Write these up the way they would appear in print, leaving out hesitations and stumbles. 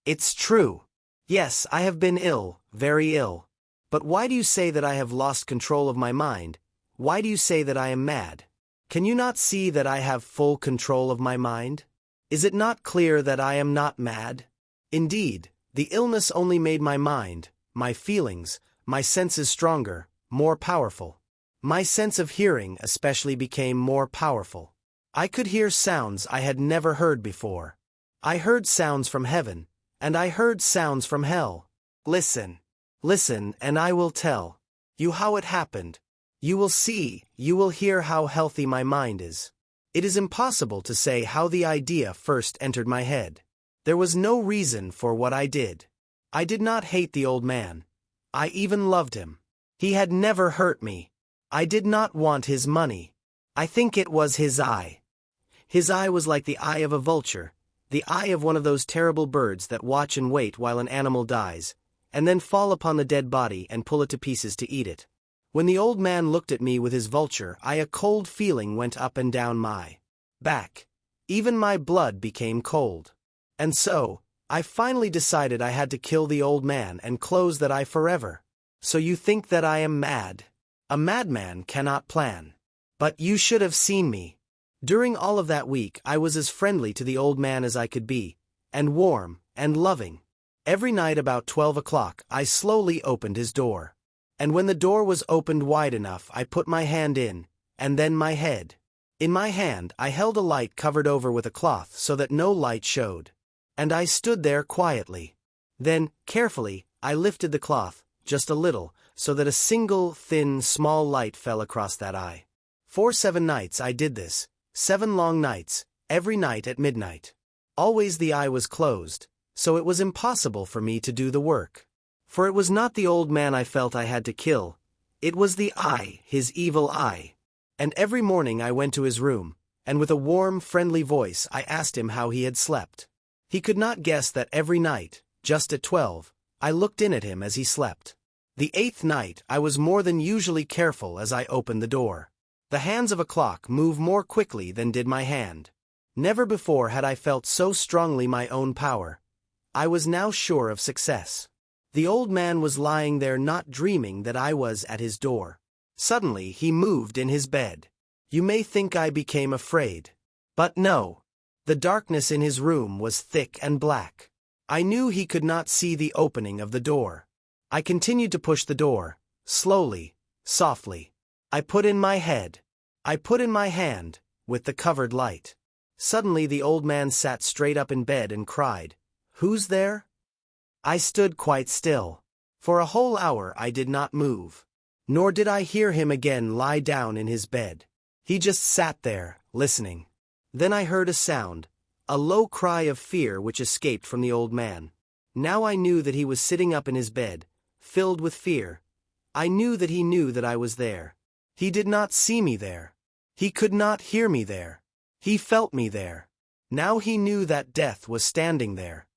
It's true. Yes, I have been ill, very ill. But why do you say that I have lost control of my mind? Why do you say that I am mad? Can you not see that I have full control of my mind? Is it not clear that I am not mad? Indeed, the illness only made my mind, my feelings, my senses stronger, more powerful. My sense of hearing especially became more powerful. I could hear sounds I had never heard before. I heard sounds from heaven, and I heard sounds from hell. Listen. Listen, and I will tell you how it happened. You will see, you will hear how healthy my mind is. It is impossible to say how the idea first entered my head. There was no reason for what I did. I did not hate the old man. I even loved him. He had never hurt me. I did not want his money. I think it was his eye. His eye was like the eye of a vulture, the eye of one of those terrible birds that watch and wait while an animal dies, and then fall upon the dead body and pull it to pieces to eat it. When the old man looked at me with his vulture, a cold feeling went up and down my back. Even my blood became cold. And so, I finally decided I had to kill the old man and close that eye forever. So you think that I am mad? A madman cannot plan. But you should have seen me. During all of that week I was as friendly to the old man as I could be, and warm, and loving. Every night about 12 o'clock I slowly opened his door. And when the door was opened wide enough I put my hand in, and then my head. In my hand I held a light covered over with a cloth so that no light showed. And I stood there quietly. Then, carefully, I lifted the cloth, just a little, so that a single, thin, small light fell across that eye. For 7 nights I did this, 7 long nights, every night at midnight. Always the eye was closed, so it was impossible for me to do the work. For it was not the old man I felt I had to kill, it was the eye, his evil eye. And every morning I went to his room, and with a warm, friendly voice I asked him how he had slept. He could not guess that every night, just at 12, I looked in at him as he slept. The 8th night I was more than usually careful as I opened the door. The hands of a clock move more quickly than did my hand. Never before had I felt so strongly my own power. I was now sure of success. The old man was lying there not dreaming that I was at his door. Suddenly he moved in his bed. You may think I became afraid. But no. The darkness in his room was thick and black. I knew he could not see the opening of the door. I continued to push the door, slowly, softly. I put in my head. I put in my hand, with the covered light. Suddenly the old man sat straight up in bed and cried, "Who's there?" I stood quite still. For a whole hour I did not move. Nor did I hear him again lie down in his bed. He just sat there, listening. Then I heard a sound, a low cry of fear which escaped from the old man. Now I knew that he was sitting up in his bed, filled with fear. I knew that he knew that I was there. He did not see me there. He could not hear me there. He felt me there. Now he knew that death was standing there.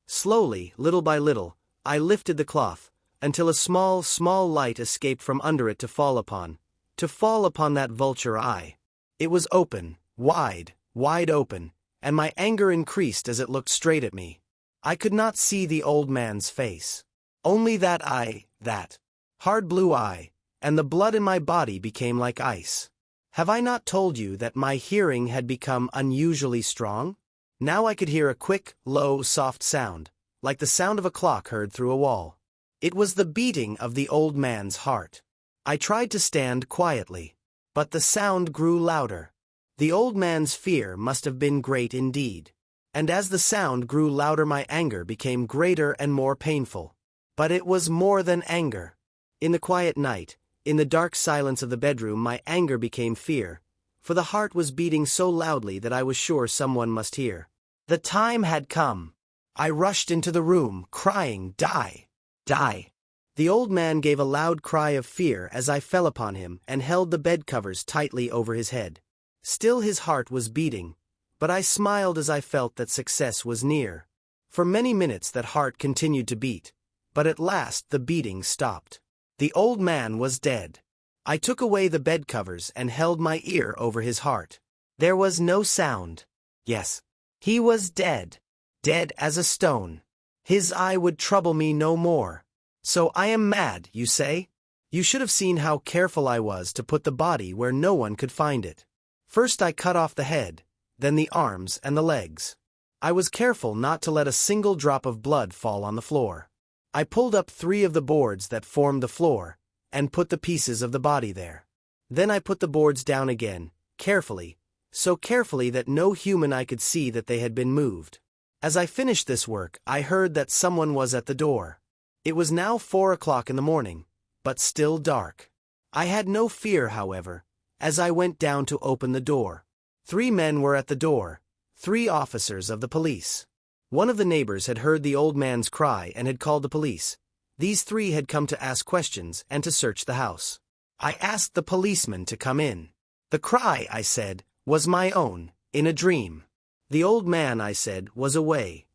Slowly, little by little, I lifted the cloth, until a small, small light escaped from under it to fall upon that vulture eye. It was open, wide, wide open, and my anger increased as it looked straight at me. I could not see the old man's face. Only that eye, that hard blue eye, and the blood in my body became like ice. Have I not told you that my hearing had become unusually strong? Now I could hear a quick, low, soft sound, like the sound of a clock heard through a wall. It was the beating of the old man's heart. I tried to stand quietly, but the sound grew louder. The old man's fear must have been great indeed. And as the sound grew louder my anger became greater and more painful. But it was more than anger. In the quiet night, in the dark silence of the bedroom my anger became fear, for the heart was beating so loudly that I was sure someone must hear. The time had come. I rushed into the room, crying, "Die! Die!" The old man gave a loud cry of fear as I fell upon him and held the bed covers tightly over his head. Still his heart was beating, but I smiled as I felt that success was near. For many minutes that heart continued to beat, but at last the beating stopped. The old man was dead. I took away the bed covers and held my ear over his heart. There was no sound. Yes, he was dead. Dead as a stone. His eye would trouble me no more. So I am mad, you say? You should have seen how careful I was to put the body where no one could find it. First I cut off the head, then the arms and the legs. I was careful not to let a single drop of blood fall on the floor. I pulled up 3 of the boards that formed the floor, and put the pieces of the body there. Then I put the boards down again, carefully, so carefully that no human eye could see that they had been moved. As I finished this work, I heard that someone was at the door. It was now 4 o'clock in the morning, but still dark. I had no fear, however, as I went down to open the door. 3 men were at the door, 3 officers of the police. One of the neighbors had heard the old man's cry and had called the police. These 3 had come to ask questions and to search the house. I asked the policeman to come in. The cry, I said, was my own, in a dream. The old man, I said, was away.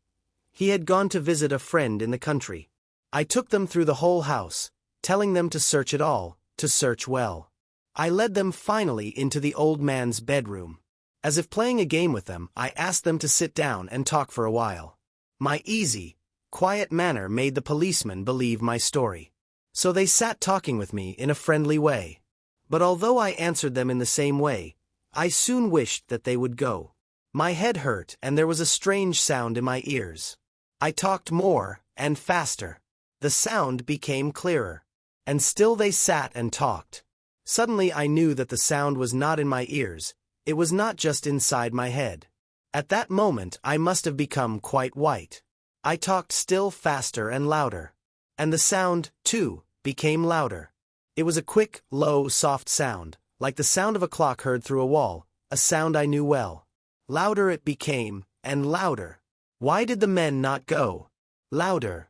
He had gone to visit a friend in the country. I took them through the whole house, telling them to search it all, to search well. I led them finally into the old man's bedroom. As if playing a game with them, I asked them to sit down and talk for a while. My easy, quiet manner made the policeman believe my story. So they sat talking with me in a friendly way. But although I answered them in the same way, I soon wished that they would go. My head hurt and there was a strange sound in my ears. I talked more and faster. The sound became clearer. And still they sat and talked. Suddenly I knew that the sound was not in my ears, it was not just inside my head. At that moment I must have become quite white. I talked still faster and louder. And the sound, too, became louder. It was a quick, low, soft sound, like the sound of a clock heard through a wall, a sound I knew well. Louder it became, and louder. Why did the men not go? Louder.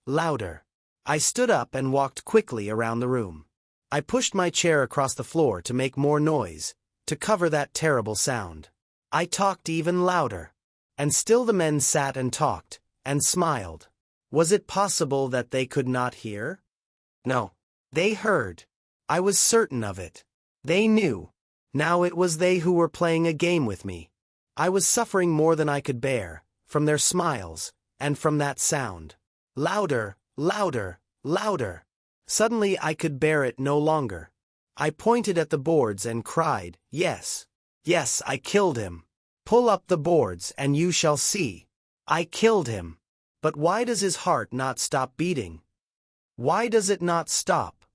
Louder. I stood up and walked quickly around the room. I pushed my chair across the floor to make more noise, to cover that terrible sound. I talked even louder. And still the men sat and talked, and smiled. Was it possible that they could not hear? No. They heard. I was certain of it. They knew. Now it was they who were playing a game with me. I was suffering more than I could bear, from their smiles, and from that sound. Louder, louder, louder. Suddenly I could bear it no longer. I pointed at the boards and cried, "Yes. Yes, I killed him. Pull up the boards and you shall see. I killed him." But why does his heart not stop beating? Why does it not stop?